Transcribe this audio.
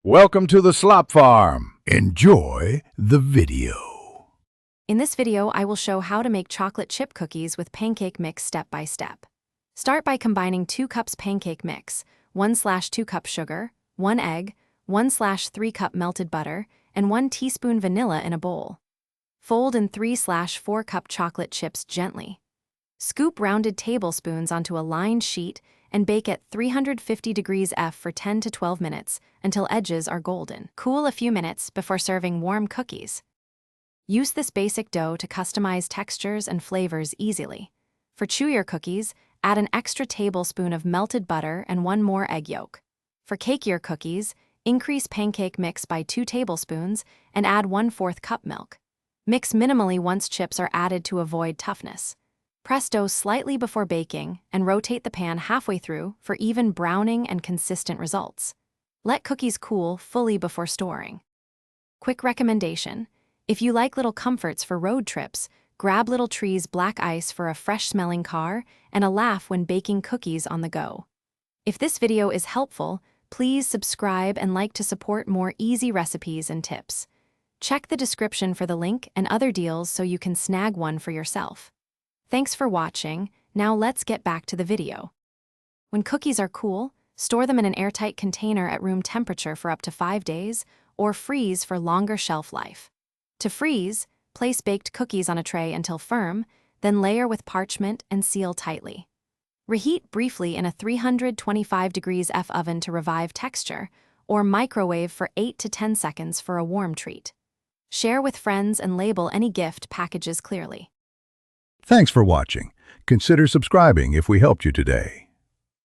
Welcome to the Slop Farm. Enjoy the video. In this video, I will show how to make chocolate chip cookies with pancake mix step by step. Start by combining 2 cups pancake mix, 1/2 cup sugar, 1 egg, 1/3 cup melted butter, and 1 teaspoon vanilla in a bowl. Fold in 3/4 cup chocolate chips gently. Scoop rounded tablespoons onto a lined sheet and bake at 350 degrees F for 10 to 12 minutes until edges are golden. Cool a few minutes before serving warm cookies. Use this basic dough to customize textures and flavors easily. For chewier cookies, add an extra tablespoon of melted butter and 1 more egg yolk. For cakier cookies, increase pancake mix by 2 tablespoons and add 1/4 cup milk. Mix minimally once chips are added to avoid toughness. Press dough slightly before baking and rotate the pan halfway through for even browning and consistent results. Let cookies cool fully before storing. Quick recommendation: if you like little comforts for road trips, grab Little Tree's black ice for a fresh-smelling car and a laugh when baking cookies on the go. If this video is helpful, please subscribe and like to support more easy recipes and tips. Check the description for the link and other deals so you can snag one for yourself. Thanks for watching. Now let's get back to the video. When cookies are cool, store them in an airtight container at room temperature for up to 5 days, or freeze for longer shelf life. To freeze, place baked cookies on a tray until firm, then layer with parchment and seal tightly. Reheat briefly in a 325 degrees F oven to revive texture, or microwave for 8 to 10 seconds for a warm treat. Share with friends and label any gift packages clearly. Thanks for watching. Consider subscribing if we helped you today.